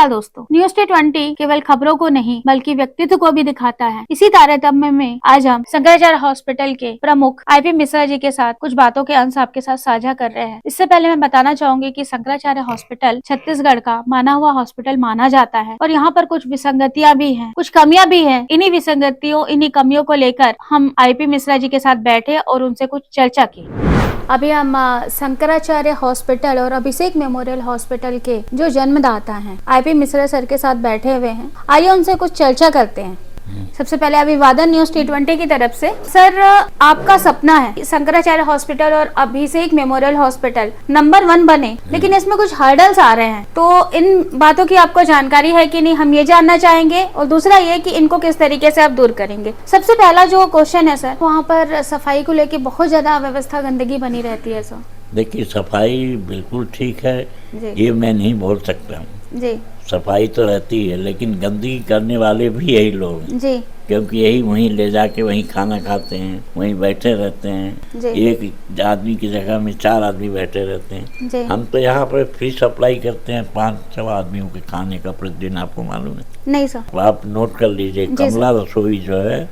नमस्कार दोस्तों, news T20 केवल खबरों को नहीं बल्कि व्यक्तित्व को भी दिखाता है। इसी तारतम्य में आज हम शंकराचार्य हॉस्पिटल के प्रमुख IP मिश्रा जी के साथ कुछ बातों के अंश आपके साथ साझा कर रहे हैं। इससे पहले मैं बताना चाहूंगी कि शंकराचार्य हॉस्पिटल छत्तीसगढ़ का माना हुआ हॉस्पिटल माना जाता है और यहाँ पर कुछ विसंगतियाँ भी हैं, कुछ कमियां भी हैं। इन्हीं विसंगतियों, इन्हीं कमियों को लेकर हम IP मिश्रा जी के साथ बैठे और उनसे कुछ चर्चा की। अभी हम शंकराचार्य हॉस्पिटल और अभिषेक मेमोरियल हॉस्पिटल के जो जन्मदाता हैं IP मिश्रा सर के साथ बैठे हुए हैं। आइए उनसे कुछ चर्चा करते हैं। सबसे पहले अभिवादन न्यूज़ T20 की तरफ से। सर, आपका सपना है शंकराचार्य हॉस्पिटल और अभिषेक मेमोरियल हॉस्पिटल नंबर 1 बने, लेकिन इसमें कुछ हर्डल्स आ रहे हैं, तो इन बातों की आपको जानकारी है कि नहीं, हम ये जानना चाहेंगे। और दूसरा ये कि इनको किस तरीके से आप दूर करेंगे। सबसे पहला जो क्वेश्चन है सर, वहाँ पर सफाई को लेकर बहुत ज्यादा अव्यवस्था, गंदगी बनी रहती है सर। देखिए, सफाई बिल्कुल ठीक है, ये मैं नहीं बोल सकता हूँ जी। सफाई तो रहती है, लेकिन गंदगी करने वाले भी यही लोग हैं जी, क्योंकि यही वहीं ले जाके वहीं खाना खाते हैं, वहीं बैठे रहते हैं। एक आदमी की जगह में 4 आदमी बैठे रहते हैं। हम तो यहाँ पर फ्री सप्लाई करते हैं 500 आदमियों के खाने का प्रतिदिन। आपको मालूम है? नहीं सर। आप नोट कर लीजिए, कमला रसोई जो है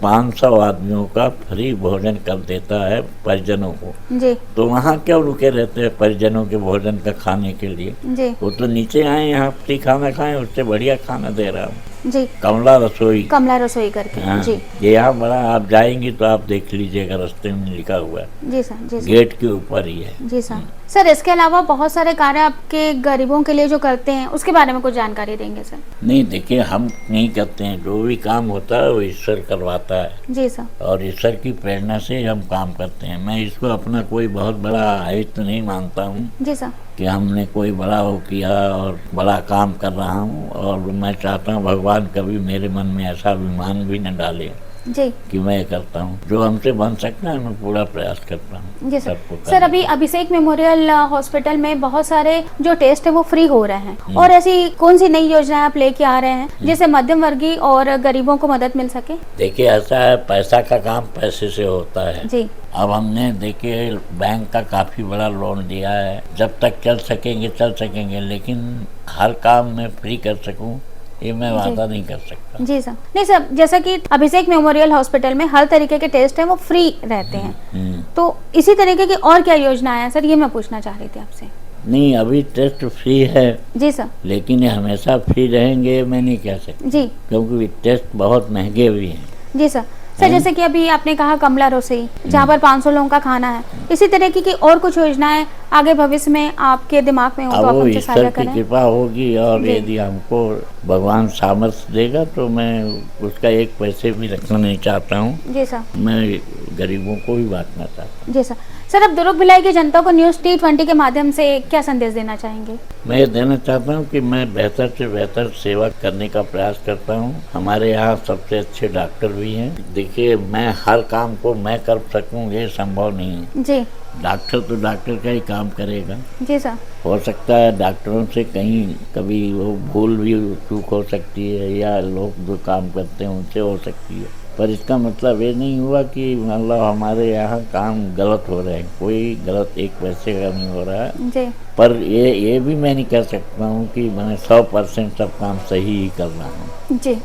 500 आदमियों का फ्री भोजन कर देता है परिजनों को जी। तो वहाँ क्यों रुके रहते हैं परिजनों के भोजन का खाने के लिए जी। वो तो नीचे आए, यहाँ फ्री खाना खाएं, उससे बढ़िया खाना दे रहा हूँ जी। कमला रसोई करके जी। ये यहाँ बड़ा, आप जाएंगे तो आप देख लीजिएगा, रास्ते में लिखा हुआ है जी सर, जी सर। गेट के ऊपर ही है जी सर। सर, इसके अलावा बहुत सारे कार्य आपके गरीबों के लिए जो करते हैं, उसके बारे में कुछ जानकारी देंगे सर? नहीं, देखिए, हम नहीं करते हैं, जो भी काम होता है वो ईश्वर करवाता है जी सर, और ईश्वर की प्रेरणा से हम काम करते हैं। मैं इसको अपना कोई बहुत बड़ा आयुक्त तो नहीं मानता हूँ जी सर, कि हमने कोई बड़ा वो किया और बड़ा काम कर रहा हूँ। और मैं चाहता हूँ भगवान कभी मेरे मन में ऐसा अभिमान भी न डाले जी, कि मैं करता हूँ जो हमसे बन सकता है, मैं पूरा प्रयास करता हूँ जी सर। सर, अभी अभिषेक मेमोरियल हॉस्पिटल में बहुत सारे जो टेस्ट है वो फ्री हो रहे हैं, और ऐसी कौन सी नई योजनाएं आप लेके आ रहे हैं जिससे मध्यम वर्गीय और गरीबों को मदद मिल सके? देखिए, ऐसा है, पैसा का काम पैसे से होता है जी। अब हमने देखिए बैंक का काफी बड़ा लोन लिया है, जब तक चल सकेंगे, लेकिन हर काम में फ्री कर सकूं ये मैं वादा नहीं कर सकता जी सर। नहीं सर, जैसा कि अभिषेक मेमोरियल हॉस्पिटल में हर तरीके के टेस्ट हैं वो फ्री रहते हैं, तो इसी तरीके की और क्या योजना है सर, ये मैं पूछना चाह रही थी आपसे। नहीं, अभी टेस्ट फ्री है जी सर, लेकिन ये हमेशा फ्री रहेंगे मैं नहीं कह सकता जी, क्योंकि टेस्ट बहुत महंगे भी हैं जी सर। सर, जैसे कि अभी आपने कहा कमला रसोई, जहाँ पर 500 लोगों का खाना है, इसी तरीके की और कुछ योजनाएं आगे भविष्य में आपके दिमाग में हो तो आप हमसे साझा करें। कृपा होगी, और यदि हमको भगवान सामर्थ्य देगा तो मैं उसका एक पैसे भी रखना नहीं चाहता हूँ जी सर, मैं गरीबों को भी बांटना चाहता हूँ जी सर। सर, अब दुर्ग भिलाई की जनता को न्यूज़ T20 के माध्यम से क्या संदेश देना चाहेंगे? मैं ये देना चाहता हूँ कि मैं बेहतर से बेहतर सेवा करने का प्रयास करता हूँ। हमारे यहाँ सबसे अच्छे डॉक्टर भी हैं। देखिए, मैं हर काम को मैं कर सकूँ ये संभव नहीं है जी। डॉक्टर तो डॉक्टर का ही काम करेगा जी सर। हो सकता है डॉक्टरों से कहीं कभी वो भूल भी चूक हो सकती है, या लोग जो काम करते हैं उनसे हो सकती है, पर इसका मतलब ये नहीं हुआ कि मतलब हमारे यहाँ काम गलत हो रहे हैं। कोई गलत एक पैसे का नहीं हो रहा है जी। पर ये भी मैं नहीं कह सकता हूँ कि मैं 100% सब काम सही ही कर रहा हूँ जी।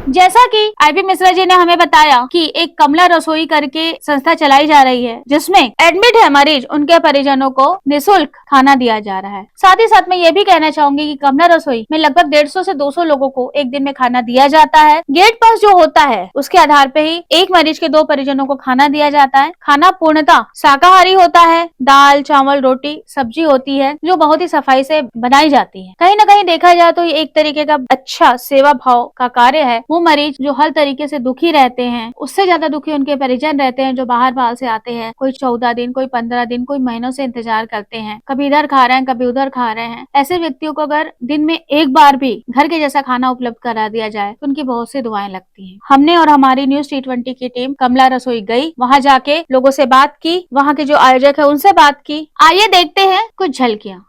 जैसा कि IP मिश्रा जी ने हमें बताया कि एक कमला रसोई करके संस्था चलाई जा रही है, जिसमें एडमिट है मरीज, उनके परिजनों को निःशुल्क खाना दिया जा रहा है। साथ ही साथ मैं ये भी कहना चाहूंगी कि कमला रसोई में लगभग 150 से 200 लोगों को एक दिन में खाना दिया जाता है। गेट पास जो होता है उसके आधार पे ही एक मरीज के 2 परिजनों को खाना दिया जाता है। खाना पूर्णतः शाकाहारी होता है, दाल, चावल, रोटी, सब्जी होती है, जो बहुत ही सफाई से बनाई जाती है। कहीं न कहीं देखा जाए तो ये एक तरीके का अच्छा सेवा भाव का कार्य है। वो मरीज जो हर तरीके से दुखी रहते हैं, उससे ज्यादा दुखी उनके परिजन रहते हैं, जो बाहर से आते हैं, कोई 14 दिन, कोई 15 दिन, कोई महीनों से इंतजार करते हैं, कभी इधर खा रहे हैं, कभी उधर खा रहे हैं। ऐसे व्यक्तियों को अगर दिन में एक बार भी घर के जैसा खाना उपलब्ध करा दिया जाए तो उनकी बहुत सी दुआएं लगती हैं। हमने और हमारी न्यूज़ T20 की टीम कमला रसोई गई, वहाँ जाके लोगों से बात की, वहाँ के जो आयोजक है उनसे बात की। आइए देखते हैं कुछ झलकियाँ।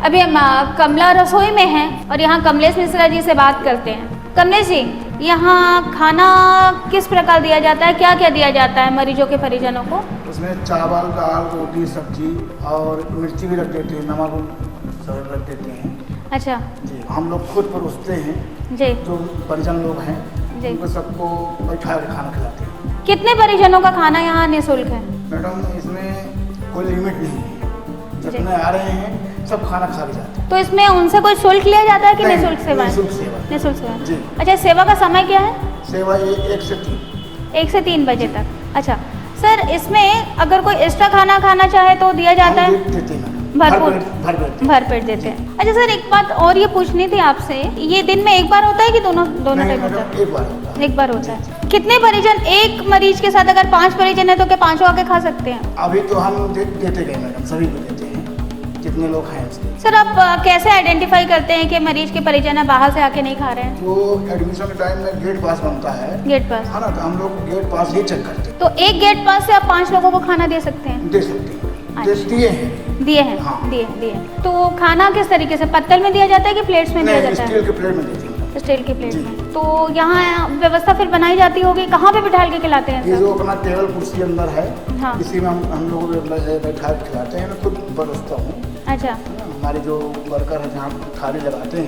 अभी हम कमला रसोई में हैं और यहाँ कमलेश मिश्रा जी से बात करते हैं। कमलेश जी, यहाँ खाना किस प्रकार दिया जाता है, क्या क्या दिया जाता है मरीजों के परिजनों को? उसमें चावल, दाल, रोटी, सब्जी और मिर्ची भी रख देते हैं, नमक सब रख देते हैं। अच्छा जी, हम लोग खुद परोसते हैं जी, जो परिजन लोग हैं जी। उनको सबको बैठा के खाना खिलाते हैं। कितने परिजनों का खाना यहाँ निःशुल्क है? मैडम, इसमें कोई लिमिट नहीं है, जितने आ रहे हैं सब खाना खा के जाते हैं। तो इसमें उनसे कोई शुल्क लिया जाता है कि नहीं, निःशुल्क सेवा है? निःशुल्क सेवा। निःशुल्क सेवा। जी। अच्छा, सेवा का समय क्या है? सेवा 1 से 3। 1 से 3 बजे तक। अच्छा सर, इसमें अगर कोई एक्स्ट्रा खाना खाना चाहे तो दिया जाता है? देते हैं मैडम, भरपूर भर पेट देते हैं। अच्छा सर, एक बात और ये पूछनी थी आपसे, ये दिन में एक बार होता है कि दोनों टाइम होता है? एक बार होता है। एक बार होता है। कितने परिजन, एक मरीज के साथ अगर 5 परिजन है तो क्या 5 आके खा सकते हैं? अभी तो हम देते गए मैडम, सभी को देते हैं जितने लोग हैं उसके। सर, आप कैसे आइडेंटिफाई करते हैं कि मरीज के परिजन है बाहर से आके नहीं खा रहे हैं? वो एडमिशन के टाइम में गेट पास बनता है, गेट पास है ना, तो हम लोग गेट पास ही चेक करते हैं। तो एक गेट पास से आप 5 लोगों को खाना दे सकते हैं? दे सकते हैं, अच्छा। दिए हैं। दिए हैं, हाँ। दिए हैं। तो खाना किस तरीके से, पत्तल में दिया जाता है कि प्लेट्स में दिया नहीं, जाता है? स्टील के प्लेट में देते हैं। स्टील की प्लेट जी। में। तो यहाँ व्यवस्था फिर बनाई जाती होगी, कहाँ पे बिठा के खिलाते हैं ये सर? जो अपना टेबल कुर्सी अंदर है, हाँ। इसी में हम लोग बैठा के खिलाते हैं। मैं खुद परोसता हूँ, अच्छा है ना, हमारे जो वर्कर हैं जहाँ थाली लगाते हैं,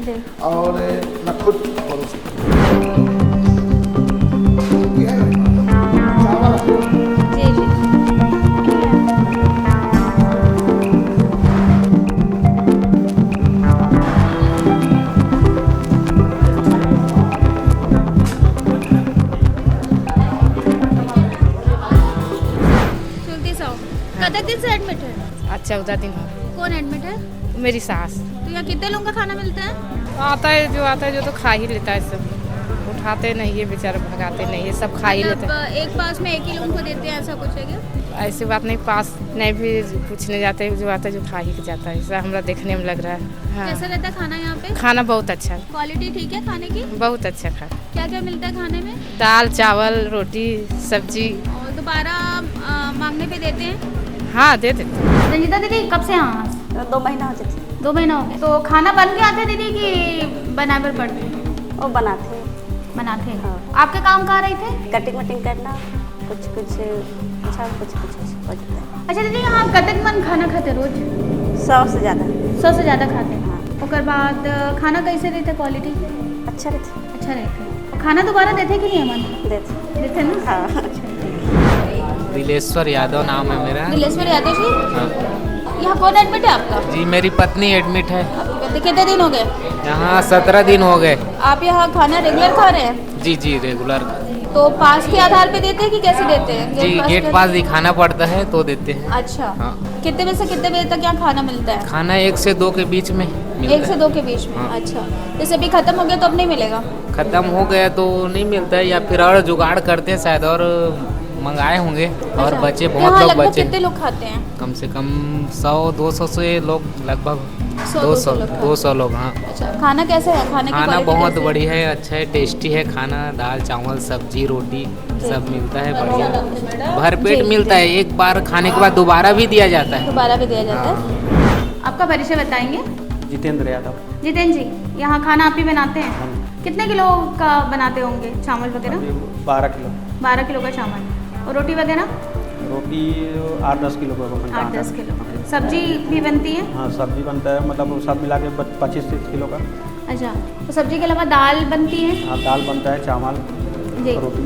जी। और मैं खुद परोसता हूँ। ये है चावल, जी जी। कतक दिन से एडमिट है? अच्छा 14 दिन हो। कौन एडमिट है? मेरी सास तो यहाँ कितने लोगों का खाना मिलता है? आता है जो तो खा ही लेता है, सब उठाते नहीं है बेचारे, भगाते नहीं है, सब खा ही लेते हैं। एक पास में एक ही लोगों को देते हैं, ऐसा कुछ है क्या? ऐसी बात नहीं, पास नहीं भी पूछने जाते, जो आता है जो खा ही के जाता है, ऐसा हमरा देखने में लग रहा है। हाँ। कैसा रहता है खाना यहाँ पे? खाना बहुत अच्छा है, क्वालिटी ठीक है खाने की? बहुत अच्छा खाना। क्या क्या मिलता है खाने में? दाल, चावल, रोटी, सब्जी। और दोबारा मांगने पे देते हैं? हाँ दे देते हैं। रंजिता दीदी, कब से यहाँ? 2 महीना हो जाते। 2 महीना हो गए। तो खाना बन के आते दीदी कि बनाए पर पड़ते? वो बनाते हैं, बनाते हैं। हाँ। आपके काम कहाँ रहे थे? कटिंग वटिंग करना, कुछ अच्छा कुछ हो जाता है। अच्छा दीदी, यहाँ कतक मन खाना खाते रोज? 100 से ज़्यादा। 100 से ज़्यादा खाते हैं। हाँ। उसके बाद खाना कैसे रहते, क्वालिटी? अच्छा रहते, अच्छा रहते हैं। और खाना दोबारा देते कि नहीं मन? देते। देते ना? हाँ। दिलेश्वर यादव नाम है मेरा। दिलेश्वर यादव जी, हाँ। यहाँ कौन एडमिट है आपका? जी मेरी पत्नी एडमिट है। आपकी पत्नी कितने दिन हो गए? यहाँ 17 दिन हो गए। आप यहाँ खाना रेगुलर खा रहे हैं? जी जी रेगुलर। तो पास के आधार पे देते हैं कि कैसे देते हैं? जी गेट पास दिखाना पड़ता है तो देते हैं। अच्छा। हाँ। कितने बजे से कितने बजे तक यहाँ खाना मिलता है? खाना 1 से 2 के बीच में मिलता 1 से है। 2 के बीच में। हाँ। अच्छा, जैसे अभी खत्म हो गया तो अब नहीं मिलेगा? खत्म हो गया तो नहीं मिलता है, या फिर और जुगाड़ करते हैं शायद, और मंगाए होंगे। और अच्छा। बच्चे यहाँ बहुत लोग लगभग बच्चे कितने लोग खाते हैं? कम से कम 100-200 से लोग, लगभग 100-200 लोग खाते हैं। 200 लोग। हाँ। अच्छा, खाना कैसे है? खाने की खाना क्वालिटी बहुत कैसे है? बढ़िया है, अच्छा है, टेस्टी है खाना। दाल, चावल, सब्जी, रोटी सब मिलता है, बढ़िया भरपेट जी, मिलता है। एक बार खाने के बाद दोबारा भी दिया जाता है। दोबारा भी दिया जाता है। आपका परिचय बताएंगे? जितेंद्र यादव। जितेंद्र जी, यहाँ खाना आप ही बनाते हैं? कितने किलो का बनाते होंगे चावल वगैरह? 12 किलो 12 किलो का चावल। और रोटी वगैरह? रोटी 8-10 किलो का बनता है। 8-10 किलो। सब्जी भी बनती है? हाँ सब्जी बनता है, मतलब सब मिला के 25-30 किलो का। अच्छा, तो सब्जी के अलावा दाल बनती है? हाँ दाल बनता है, चावल, जी। रोटी,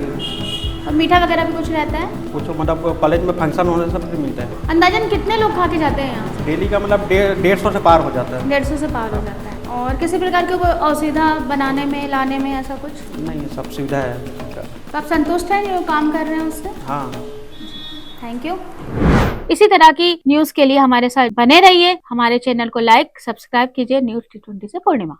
और मीठा वगैरह भी कुछ रहता है? कुछ मतलब कॉलेज में फंक्शन होने से सब मिलता है। अंदाजन कितने लोग खा के जाते हैं यहाँ? डेली का मतलब 150 से पार हो जाता है। 150 से पार हो जाता है। और किसी प्रकार की कोई असुविधा बनाने में, लाने में, ऐसा कुछ? नहीं, सब सुविधा है। तो आप संतुष्ट हैं जो काम कर रहे हैं उससे? हाँ। Thank you. इसी तरह की न्यूज के लिए हमारे साथ बने रहिए। हमारे चैनल को लाइक, सब्सक्राइब कीजिए। न्यूज T20 से पूर्णिमा।